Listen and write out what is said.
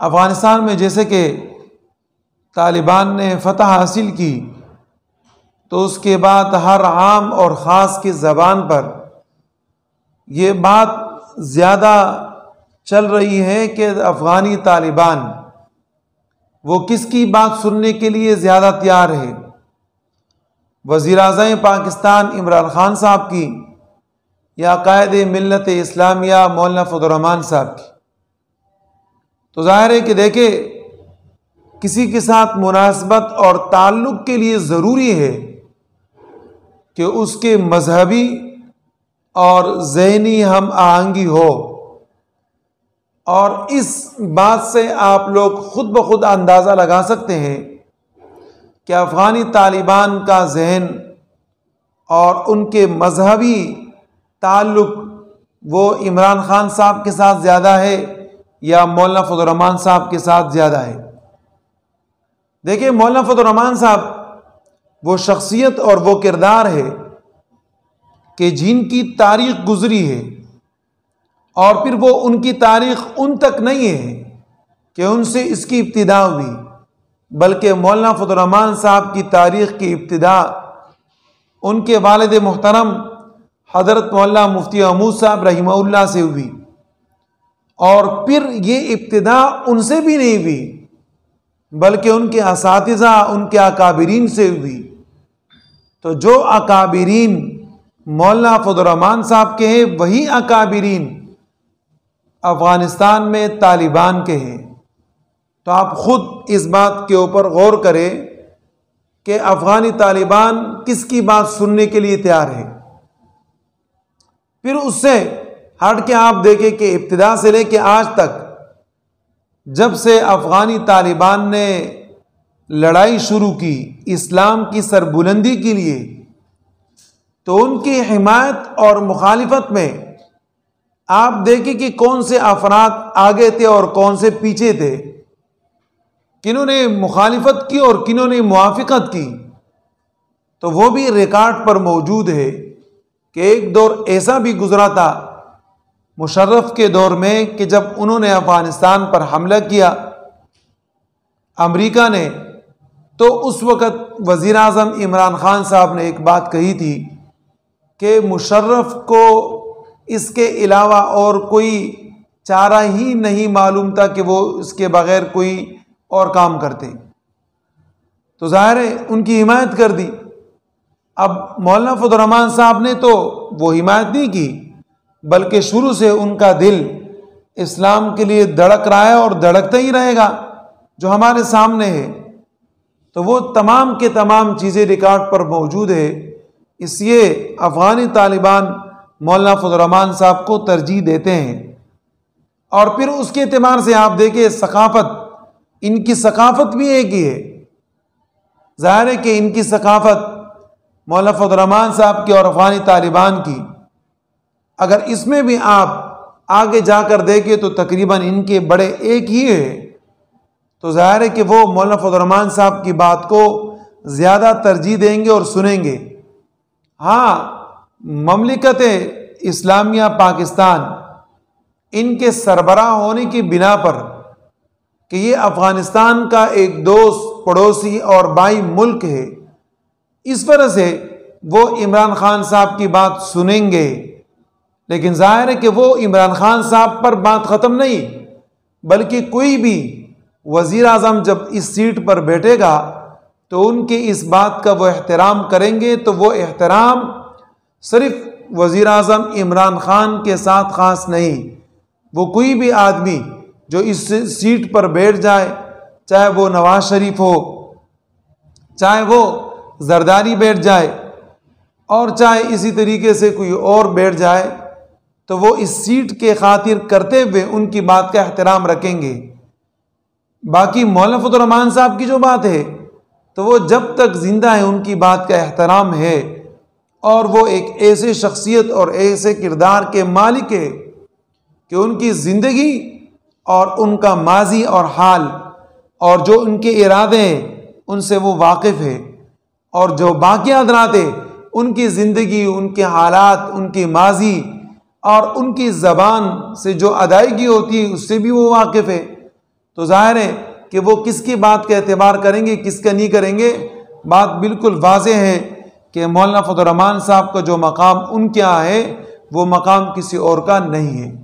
افغانستان میں جیسے کہ طالبان نے فتح حاصل کی تو اس کے بعد ہر عام اور خاص کی زبان پر یہ بات زیادہ چل رہی ہے کہ افغانی طالبان وہ کس کی بات سننے کے لیے زیادہ تیار ہے، وزیر اعظم پاکستان عمران خان صاحب کی یا قائد ملت اسلامیہ مولانا فضل الرحمان صاحب کی؟ تو ظاہر ہے کہ دیکھیں، کسی کے ساتھ مناسبت اور تعلق کے لیے ضروری ہے کہ اس کے مذہبی اور ذہنی ہم آہنگی ہو، اور اس بات سے آپ لوگ خود بخود اندازہ لگا سکتے ہیں کہ افغانی طالبان کا ذہن اور ان کے مذہبی تعلق وہ عمران خان صاحب کے ساتھ زیادہ ہے یا مولانا فضل الرحمان صاحب کے ساتھ زیادہ ہے۔ دیکھیں، مولانا فضل الرحمان صاحب وہ شخصیت اور وہ کردار ہے کہ جن کی تاریخ گزری ہے، اور پھر وہ ان کی تاریخ ان تک نہیں ہے کہ ان سے اس کی ابتدا ہوئی، بلکہ مولانا فضل الرحمان صاحب کی تاریخ کی ابتدا ان کے والد محترم حضرت مولانا مفتی محمود صاحب رحمہ اللہ سے ہوئی، اور پھر یہ ابتدا ان سے بھی نہیں ہوئی بلکہ ان کے اساتذہ، ان کے اکابرین سے ہوئی۔ تو جو اکابرین مولانا فضل الرحمان صاحب کے ہیں، وہی اکابرین افغانستان میں طالبان کے ہیں۔ تو آپ خود اس بات کے اوپر غور کریں کہ افغانی طالبان کس کی بات سننے کے لیے تیار ہے۔ پھر اس سے ہٹ کے آپ دیکھیں کہ ابتدا سے لے کے آج تک جب سے افغانی طالبان نے لڑائی شروع کی اسلام کی سربلندی کے لیے، تو ان کی حمایت اور مخالفت میں آپ دیکھیں کہ کون سے افراد آگے تھے اور کون سے پیچھے تھے، کنہوں نے مخالفت کی اور کنہوں نے موافقت کی۔ تو وہ بھی ریکارڈ پر موجود ہے کہ ایک دور ایسا بھی گزرا تھا مشرف کے دور میں کہ جب انہوں نے افغانستان پر حملہ کیا امریکہ نے، تو اس وقت وزیر اعظم عمران خان صاحب نے ایک بات کہی تھی کہ مشرف کو اس کے علاوہ اور کوئی چارہ ہی نہیں معلوم تھا کہ وہ اس کے بغیر کوئی اور کام کرتے۔ تو ظاہر ہے ان کی حمایت کر دی۔ اب مولانا فضل الرحمان صاحب نے تو وہ حمایت نہیں کی، بلکہ شروع سے ان کا دل اسلام کے لیے دھڑک رہا ہے اور دھڑکتا ہی رہے گا، جو ہمارے سامنے ہے۔ تو وہ تمام کے تمام چیزیں ریکارڈ پر موجود ہے، اس لیے افغانی طالبان مولانا فضل الرحمان صاحب کو ترجیح دیتے ہیں۔ اور پھر اس کے اعتبار سے آپ دیکھیں ثقافت، ان کی ثقافت بھی ایک ہی ہے۔ ظاہر ہے کہ ان کی ثقافت مولانا فضل الرحمان صاحب کی اور افغانی طالبان کی، اگر اس میں بھی آپ آگے جا کر دیکھیں تو تقریباً ان کے بڑے ایک ہی ہے۔ تو ظاہر ہے کہ وہ مولانا فضل الرحمان صاحب کی بات کو زیادہ ترجیح دیں گے اور سنیں گے۔ ہاں، مملکت اسلامیہ پاکستان ان کے سربراہ ہونے کی بنا پر کہ یہ افغانستان کا ایک دوست، پڑوسی اور بھائی ملک ہے، اس وجہ سے وہ عمران خان صاحب کی بات سنیں گے۔ لیکن ظاہر ہے کہ وہ عمران خان صاحب پر بات ختم نہیں، بلکہ کوئی بھی وزیر اعظم جب اس سیٹ پر بیٹھے گا تو ان کی اس بات کا وہ احترام کریں گے۔ تو وہ احترام صرف وزیر اعظم عمران خان کے ساتھ خاص نہیں، وہ کوئی بھی آدمی جو اس سیٹ پر بیٹھ جائے، چاہے وہ نواز شریف ہو، چاہے وہ زرداری بیٹھ جائے، اور چاہے اسی طریقے سے کوئی اور بیٹھ جائے، تو وہ اس سیٹ کے خاطر کرتے ہوئے ان کی بات کا احترام رکھیں گے۔ باقی مولانا فضل الرحمان صاحب کی جو بات ہے تو وہ جب تک زندہ ہے ان کی بات کا احترام ہے، اور وہ ایک ایسے شخصیت اور ایسے کردار کے مالک ہے کہ ان کی زندگی اور ان کا ماضی اور حال اور جو ان کے ارادے ہیں ان سے وہ واقف ہے، اور جو باقی حضرات ہیں ان کی زندگی، ان کے حالات، ان کی ماضی اور ان کی زبان سے جو ادائیگی ہوتی ہے اس سے بھی وہ واقف ہے۔ تو ظاہر ہے کہ وہ کس کی بات کا اعتبار کریں گے، کس کا نہیں کریں گے؟ بات بالکل واضح ہے کہ مولانا فضل الرحمان صاحب کا جو مقام ان کے یہاں ہے وہ مقام کسی اور کا نہیں ہے۔